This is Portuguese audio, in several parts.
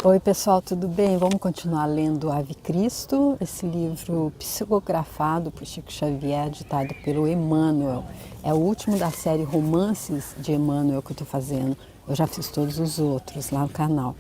Oi pessoal, tudo bem? Vamos continuar lendo Ave Cristo, esse livro psicografado por Chico Xavier, ditado pelo Emmanuel. É o último da série Romances de Emmanuel que eu estou fazendo. Eu já fiz todos os outros lá no canal.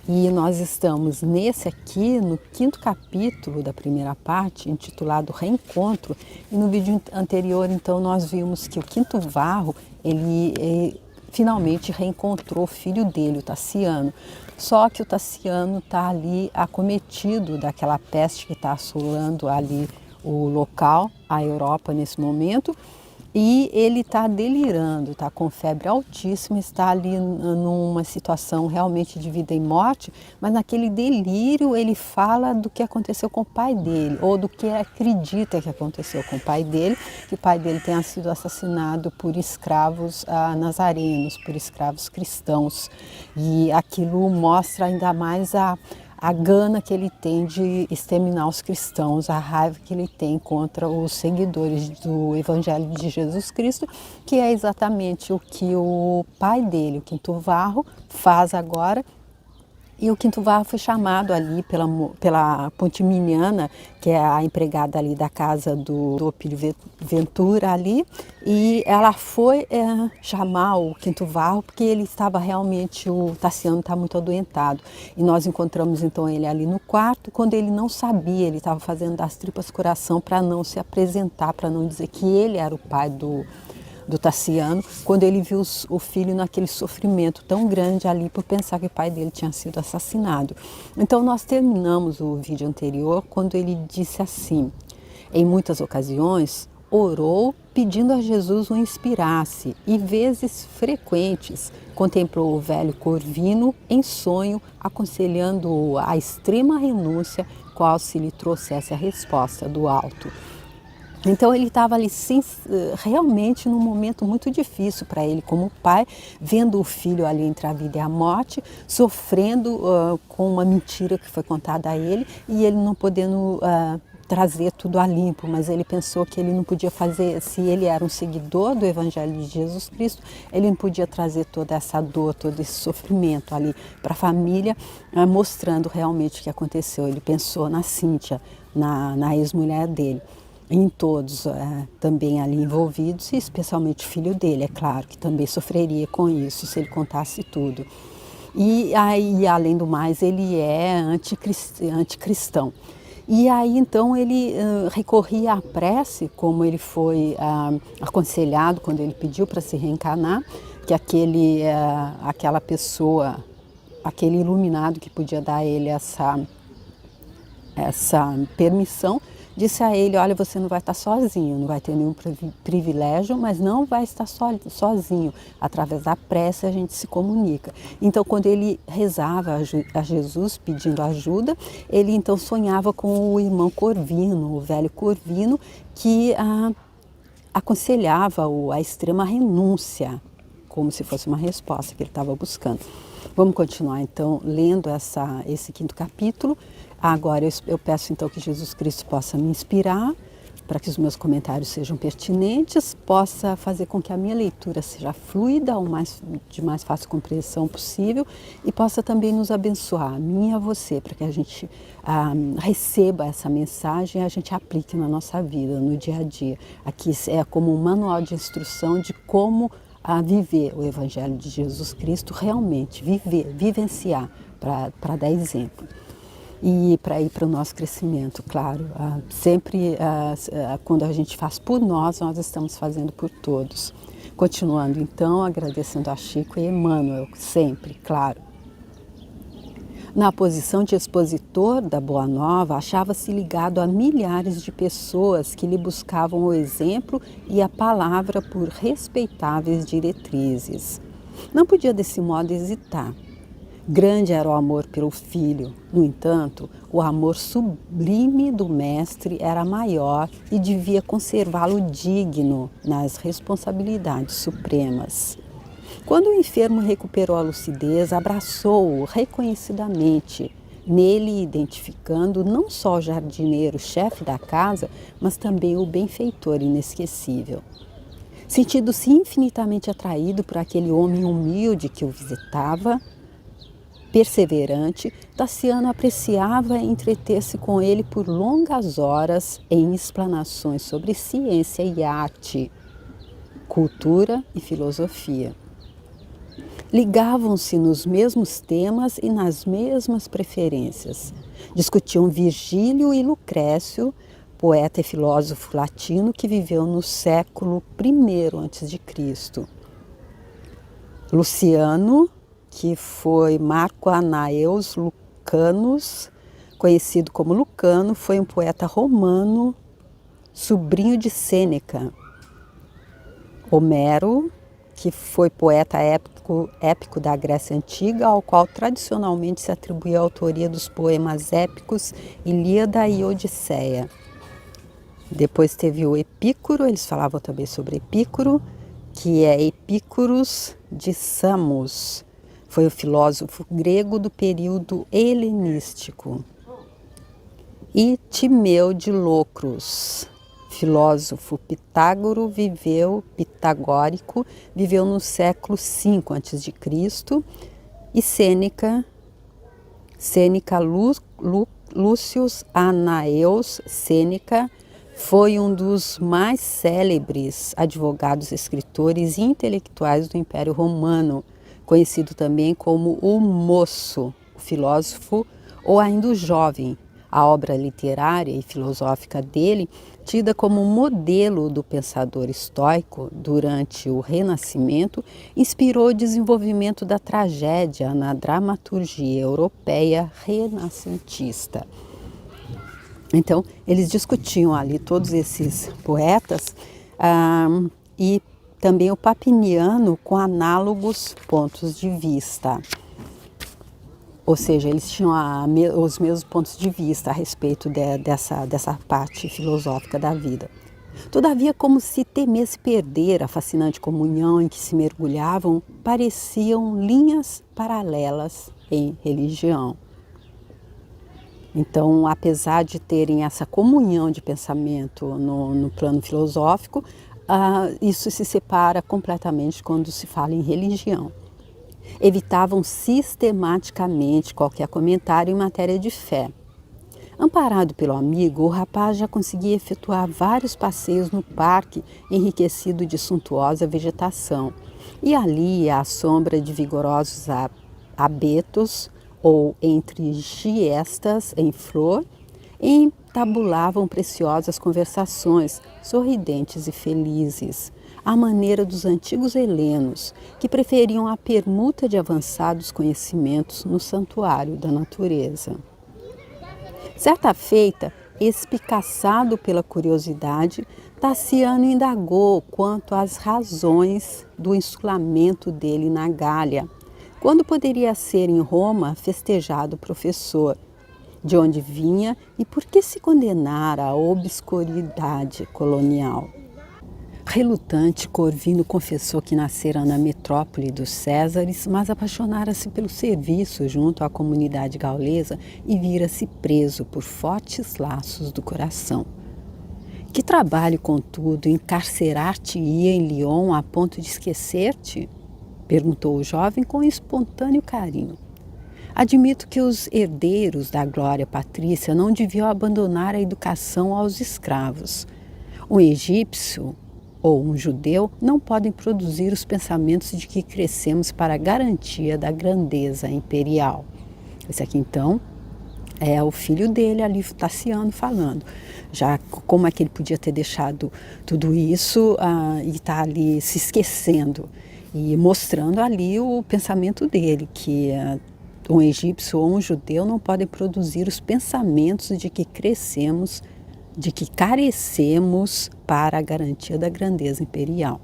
E nós estamos nesse aqui, no 5º capítulo da primeira parte, intitulado Reencontro. E no vídeo anterior, então, nós vimos que o Quinto Varro, ele finalmente reencontrou o filho dele, o Tassiano. Só que o Tassiano está ali acometido daquela peste que está assolando ali o local, a Europa nesse momento, e ele está delirando, está com febre altíssima, está ali numa situação realmente de vida e morte, mas naquele delírio ele fala do que aconteceu com o pai dele, ou do que acredita que aconteceu com o pai dele, que o pai dele tenha sido assassinado por escravos nazarenos, por escravos cristãos. E aquilo mostra ainda mais a gana que ele tem de exterminar os cristãos, a raiva que ele tem contra os seguidores do Evangelho de Jesus Cristo, que é exatamente o que o pai dele, o Quinto Varro, faz agora. E o Quinto Varro foi chamado ali pela Pontiminiana, que é a empregada ali da casa do Opílio Ventura ali, e ela foi chamar o Quinto Varro porque ele estava realmente, o Tassiano está muito adoentado. E nós encontramos então ele ali no quarto, quando ele não sabia, ele estava fazendo das tripas coração para não se apresentar, para não dizer que ele era o pai do Tassiano, quando ele viu o filho naquele sofrimento tão grande ali por pensar que o pai dele tinha sido assassinado. Então nós terminamos o vídeo anterior quando ele disse assim: em muitas ocasiões orou pedindo a Jesus o inspirasse e vezes frequentes contemplou o velho Corvino em sonho, aconselhando-o à extrema renúncia, qual se lhe trouxesse a resposta do alto. Então ele estava ali realmente num momento muito difícil para ele como pai, vendo o filho ali entre a vida e a morte, sofrendo com uma mentira que foi contada a ele e ele não podendo trazer tudo a limpo, mas ele pensou que ele não podia fazer, se ele era um seguidor do Evangelho de Jesus Cristo, ele não podia trazer toda essa dor, todo esse sofrimento ali para a família, mostrando realmente o que aconteceu. Ele pensou na Cíntia, na ex-mulher dele, em todos também ali envolvidos, e especialmente o filho dele, é claro, que também sofreria com isso se ele contasse tudo. E aí, além do mais, ele é anticristão. E aí, então, ele recorria à prece, como ele foi aconselhado quando ele pediu para se reencarnar, que aquela pessoa, aquele iluminado que podia dar a ele essa permissão, disse a ele: olha, você não vai estar sozinho, não vai ter nenhum privilégio, mas não vai estar sozinho. Através da prece a gente se comunica. Então, quando ele rezava a Jesus pedindo ajuda, ele então sonhava com o irmão Corvino, o velho Corvino, que aconselhava-o à extrema renúncia, como se fosse uma resposta que ele estava buscando. Vamos continuar então lendo esse 5º capítulo. Agora eu peço então que Jesus Cristo possa me inspirar, para que os meus comentários sejam pertinentes, possa fazer com que a minha leitura seja fluida, de mais fácil compreensão possível, e possa também nos abençoar, a mim e a você, para que a gente receba essa mensagem e a gente aplique na nossa vida, no dia a dia. Aqui é como um manual de instrução de como viver o Evangelho de Jesus Cristo, realmente vivenciar, para dar exemplo. E para ir para o nosso crescimento, claro. Sempre quando a gente faz por nós estamos fazendo por todos. Continuando então, agradecendo a Chico e Emmanuel, sempre, claro. Na posição de expositor da Boa Nova, achava-se ligado a milhares de pessoas que lhe buscavam o exemplo e a palavra por respeitáveis diretrizes. Não podia desse modo hesitar. Grande era o amor pelo filho, no entanto, o amor sublime do mestre era maior e devia conservá-lo digno nas responsabilidades supremas. Quando o enfermo recuperou a lucidez, abraçou-o reconhecidamente, nele identificando não só o jardineiro, chefe da casa, mas também o benfeitor inesquecível. Sentindo-se infinitamente atraído por aquele homem humilde que o visitava, Perseverante, Taciano apreciava entreter-se com ele por longas horas em explanações sobre ciência e arte, cultura e filosofia. Ligavam-se nos mesmos temas e nas mesmas preferências. Discutiam Virgílio e Lucrécio, poeta e filósofo latino que viveu no século I a.C. Luciano, que foi Marco Anaeus Lucanus, conhecido como Lucano, foi um poeta romano, sobrinho de Sêneca. Homero, que foi poeta épico da Grécia Antiga, ao qual tradicionalmente se atribui a autoria dos poemas épicos Ilíada e Odisseia. Depois teve o Epícoro, eles falavam também sobre Epícoro, que é Epícuros de Samos. Foi o filósofo grego do período helenístico. E Timeu de Locros, filósofo pitagórico, viveu no século V a.C. E Sêneca Lucius Anaeus Sêneca foi um dos mais célebres advogados, escritores e intelectuais do Império Romano, conhecido também como o Moço, o filósofo ou ainda o jovem. A obra literária e filosófica dele, tida como modelo do pensador estoico durante o Renascimento, inspirou o desenvolvimento da tragédia na dramaturgia europeia renascentista. Então, eles discutiam ali todos esses poetas e também o Papiniano com análogos pontos de vista. Ou seja, eles tinham os mesmos pontos de vista a respeito dessa parte filosófica da vida. Todavia, como se temesse perder a fascinante comunhão em que se mergulhavam, pareciam linhas paralelas em religião. Então, apesar de terem essa comunhão de pensamento no plano filosófico, isso se separa completamente quando se fala em religião. Evitavam sistematicamente qualquer comentário em matéria de fé. Amparado pelo amigo, o rapaz já conseguia efetuar vários passeios no parque enriquecido de suntuosa vegetação. E ali, à sombra de vigorosos abetos ou entre giestas em flor, entabulavam preciosas conversações, sorridentes e felizes, à maneira dos antigos helenos, que preferiam a permuta de avançados conhecimentos no santuário da natureza. Certa feita, espicaçado pela curiosidade, Taciano indagou quanto às razões do insulamento dele na Gália, quando poderia ser em Roma festejado professor, de onde vinha e por que se condenara à obscuridade colonial. Relutante, Corvino confessou que nascera na metrópole dos Césares, mas apaixonara-se pelo serviço junto à comunidade gaulesa e vira-se preso por fortes laços do coração. Que trabalho, contudo, encarcerar-te-ia em Lyon a ponto de esquecer-te? Perguntou o jovem com espontâneo carinho. Admito que os herdeiros da glória patrícia não deviam abandonar a educação aos escravos. Um egípcio ou um judeu não podem produzir os pensamentos de que crescemos para a garantia da grandeza imperial. Esse aqui, então, é o filho dele ali, Taciano, falando. Já como é que ele podia ter deixado tudo isso e estar ali se esquecendo e mostrando ali o pensamento dele, que um egípcio ou um judeu não podem produzir os pensamentos de que crescemos, de que carecemos para a garantia da grandeza imperial.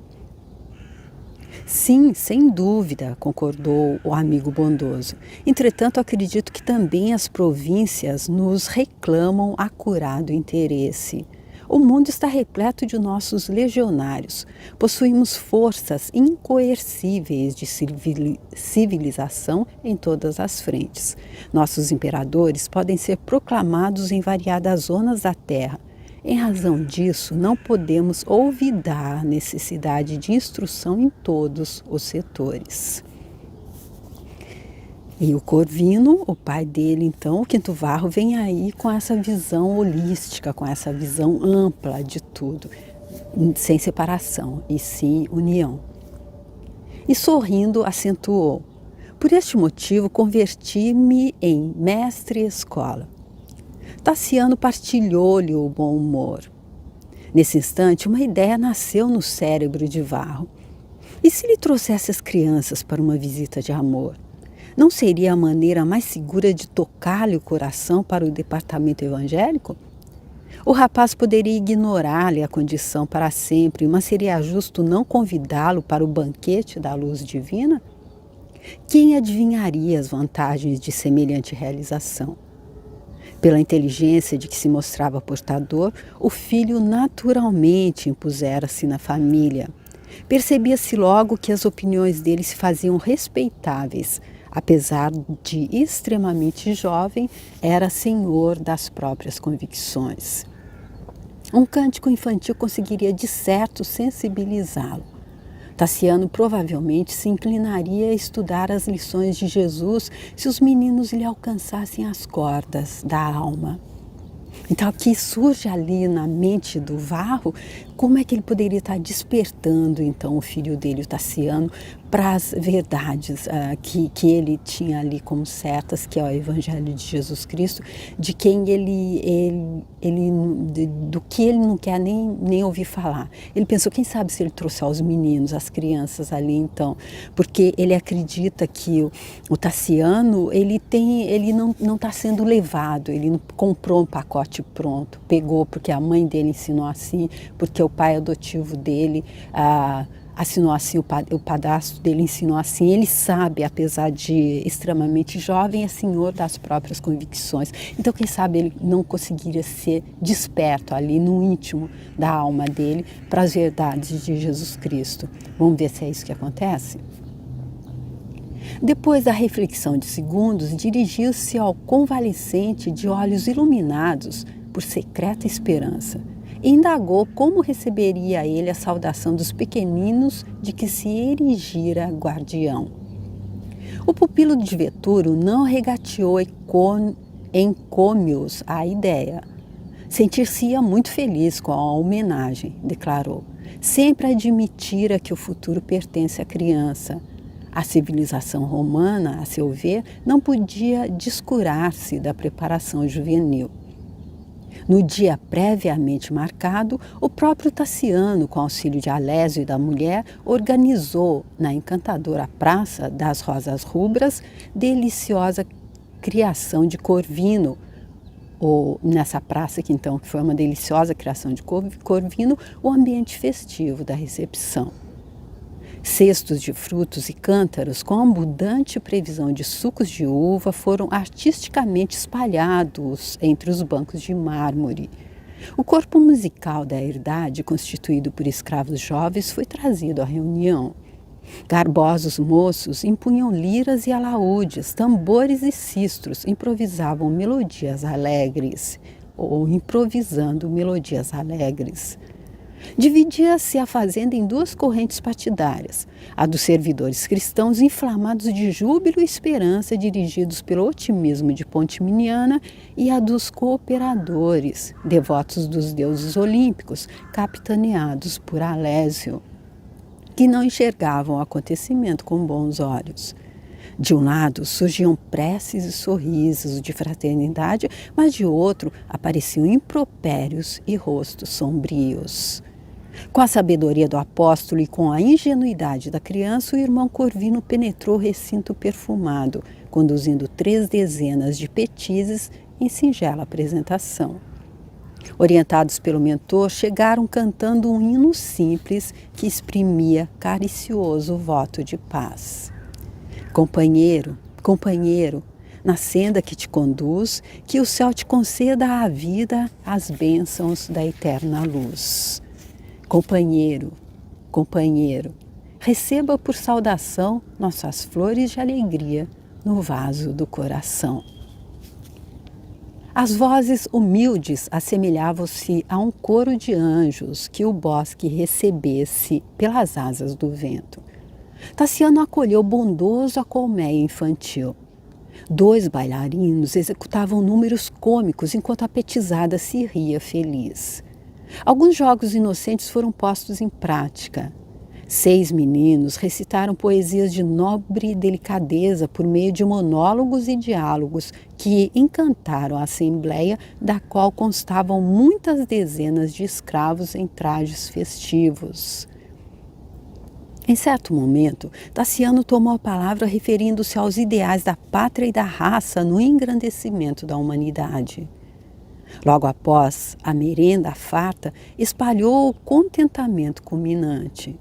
Sim, sem dúvida, concordou o amigo bondoso. Entretanto, acredito que também as províncias nos reclamam acurado interesse. O mundo está repleto de nossos legionários. Possuímos forças incoercíveis de civilização em todas as frentes. Nossos imperadores podem ser proclamados em variadas zonas da terra. Em razão disso, não podemos olvidar a necessidade de instrução em todos os setores. E o Corvino, o pai dele, então, o Quinto Varro, vem aí com essa visão holística, com essa visão ampla de tudo, sem separação e sim união. E sorrindo acentuou: por este motivo converti-me em mestre escola. Tassiano partilhou-lhe o bom humor. Nesse instante, uma ideia nasceu no cérebro de Varro. E se lhe trouxesse as crianças para uma visita de amor? Não seria a maneira mais segura de tocar-lhe o coração para o departamento evangélico? O rapaz poderia ignorar-lhe a condição para sempre, mas seria justo não convidá-lo para o banquete da luz divina? Quem adivinharia as vantagens de semelhante realização? Pela inteligência de que se mostrava portador, o filho naturalmente impusera-se na família. Percebia-se logo que as opiniões dele se faziam respeitáveis. Apesar de extremamente jovem, era senhor das próprias convicções. Um cântico infantil conseguiria de certo sensibilizá-lo. Tassiano provavelmente se inclinaria a estudar as lições de Jesus se os meninos lhe alcançassem as cordas da alma. Então aqui surge ali na mente do Varro como é que ele poderia estar despertando então o filho dele, o Tassiano, para as verdades que ele tinha ali como certas, que é o Evangelho de Jesus Cristo, de quem do que ele não quer nem ouvir falar. Ele pensou, quem sabe se ele trouxer os meninos, as crianças ali então, porque ele acredita que o Tassiano, ele não está sendo levado, ele não comprou um pacote pronto, pegou porque a mãe dele ensinou assim, porque o pai adotivo dele assinou assim, o padrasto dele ensinou assim. Ele sabe, apesar de extremamente jovem, é senhor das próprias convicções. Então, quem sabe ele não conseguiria ser desperto ali no íntimo da alma dele para as verdades de Jesus Cristo. Vamos ver se é isso que acontece? Depois da reflexão de segundos, dirigiu-se ao convalescente de olhos iluminados por secreta esperança e indagou como receberia ele a saudação dos pequeninos de que se erigira guardião. O pupilo de Veturo não regateou encômios à ideia. Sentir-se-ia muito feliz com a homenagem, declarou. Sempre admitira que o futuro pertence à criança. A civilização romana, a seu ver, não podia descurar-se da preparação juvenil. No dia previamente marcado, o próprio Tassiano, com auxílio de Alésio e da mulher, organizou na encantadora Praça das Rosas Rubras deliciosa criação de Corvino, ou nessa praça que então foi uma deliciosa criação de Corvino, o ambiente festivo da recepção. Cestos de frutos e cântaros com abundante previsão de sucos de uva foram artisticamente espalhados entre os bancos de mármore. O corpo musical da herdade, constituído por escravos jovens, foi trazido à reunião. Garbosos moços impunham liras e alaúdes, tambores e sistros, improvisavam melodias alegres, ou improvisando melodias alegres. Dividia-se a fazenda em duas correntes partidárias, a dos servidores cristãos inflamados de júbilo e esperança dirigidos pelo otimismo de Pontiminiana e a dos cooperadores, devotos dos deuses olímpicos, capitaneados por Alésio, que não enxergavam o acontecimento com bons olhos. De um lado surgiam preces e sorrisos de fraternidade, mas de outro apareciam impropérios e rostos sombrios. Com a sabedoria do apóstolo e com a ingenuidade da criança, o irmão Corvino penetrou o recinto perfumado, conduzindo 3 dezenas de petizes em singela apresentação. Orientados pelo mentor, chegaram cantando um hino simples que exprimia caricioso voto de paz. Companheiro, companheiro, na senda que te conduz, que o céu te conceda a vida, as bênçãos da eterna luz. Companheiro, companheiro, receba por saudação nossas flores de alegria no vaso do coração. As vozes humildes assemelhavam-se a um coro de anjos que o bosque recebesse pelas asas do vento. Tassiano acolheu bondoso a colmeia infantil. 2 bailarinos executavam números cômicos enquanto a petizada se ria feliz. Alguns jogos inocentes foram postos em prática. 6 meninos recitaram poesias de nobre delicadeza por meio de monólogos e diálogos que encantaram a assembleia, da qual constavam muitas dezenas de escravos em trajes festivos. Em certo momento, Tassiano tomou a palavra referindo-se aos ideais da pátria e da raça no engrandecimento da humanidade. Logo após, a merenda farta espalhou o contentamento culminante.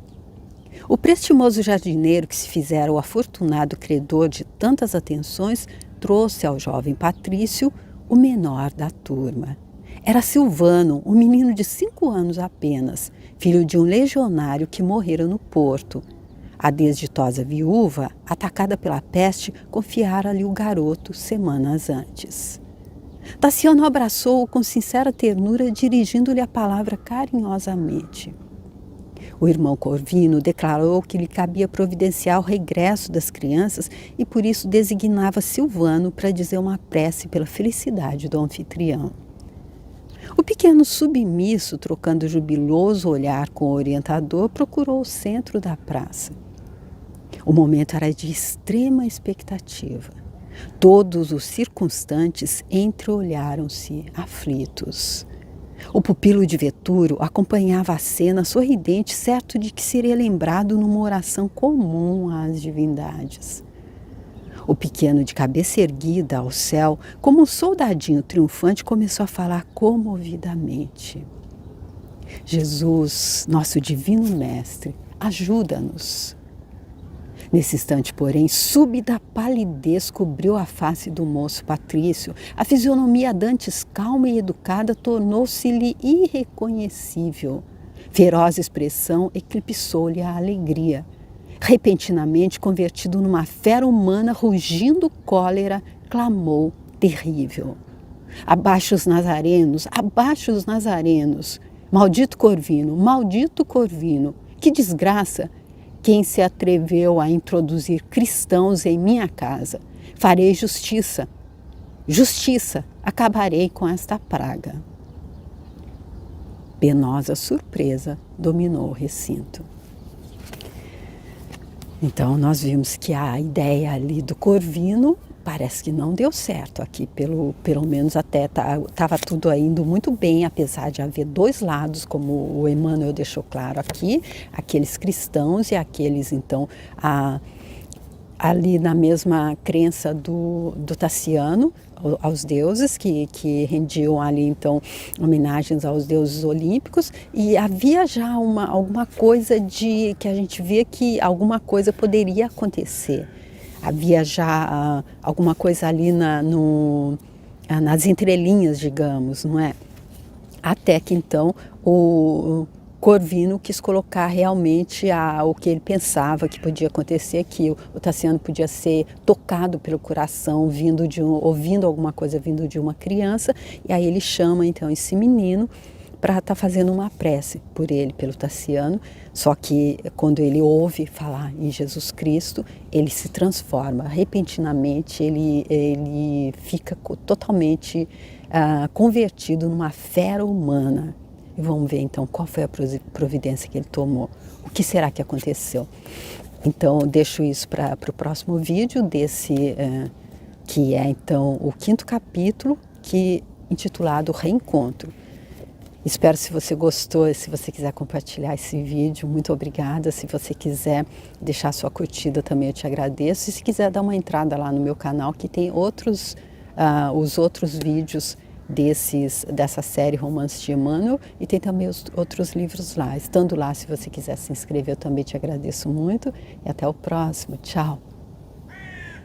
O prestimoso jardineiro que se fizera o afortunado credor de tantas atenções trouxe ao jovem Patrício o menor da turma. Era Silvano, um menino de 5 anos apenas, filho de um legionário que morrera no porto. A desditosa viúva, atacada pela peste, confiara-lhe o garoto semanas antes. Tassiano abraçou-o com sincera ternura, dirigindo-lhe a palavra carinhosamente. O irmão Corvino declarou que lhe cabia providenciar o regresso das crianças e por isso designava Silvano para dizer uma prece pela felicidade do anfitrião. O pequeno submisso, trocando jubiloso olhar com o orientador, procurou o centro da praça. O momento era de extrema expectativa. Todos os circunstantes entreolharam-se aflitos. O pupilo de Veturo acompanhava a cena sorridente, certo de que seria lembrado numa oração comum às divindades. O pequeno, de cabeça erguida ao céu, como um soldadinho triunfante, começou a falar comovidamente. Jesus, nosso divino mestre, ajuda-nos. Nesse instante, porém, súbita palidez cobriu a face do moço Patrício. A fisionomia dantes calma e educada tornou-se-lhe irreconhecível. Feroz expressão eclipsou-lhe a alegria. Repentinamente convertido numa fera humana, rugindo cólera, clamou terrível. Abaixo os nazarenos, abaixo os nazarenos! Maldito Corvino, que desgraça! Quem se atreveu a introduzir cristãos em minha casa? Farei justiça, acabarei com esta praga. Penosa surpresa dominou o recinto. Então nós vimos que a ideia ali do Corvino parece que não deu certo aqui, pelo menos até estava tudo indo muito bem, apesar de haver 2 lados, como o Emmanuel deixou claro aqui, aqueles cristãos e aqueles, então, ali na mesma crença do Tassiano, aos deuses, que rendiam ali, então, homenagens aos deuses olímpicos, e havia já alguma coisa que a gente vê que alguma coisa poderia acontecer. Havia já alguma coisa ali nas entrelinhas, digamos, não é? Até que então o Corvino quis colocar realmente o que ele pensava que podia acontecer, que o Tassiano podia ser tocado pelo coração, ouvindo alguma coisa vindo de uma criança, e aí ele chama então esse menino para estar fazendo uma prece por ele, pelo Tassiano, só que quando ele ouve falar em Jesus Cristo, ele se transforma, repentinamente ele fica totalmente convertido numa fera humana. E vamos ver então qual foi a providência que ele tomou, o que será que aconteceu. Então deixo isso para o próximo vídeo que é então o 5º capítulo, intitulado Reencontro. Espero, se você gostou, se você quiser compartilhar esse vídeo, muito obrigada. Se você quiser deixar sua curtida também, eu te agradeço. E se quiser dar uma entrada lá no meu canal, que tem os outros vídeos dessa série Romances de Emmanuel, e tem também os outros livros lá. Estando lá, se você quiser se inscrever, eu também te agradeço muito. E até o próximo. Tchau!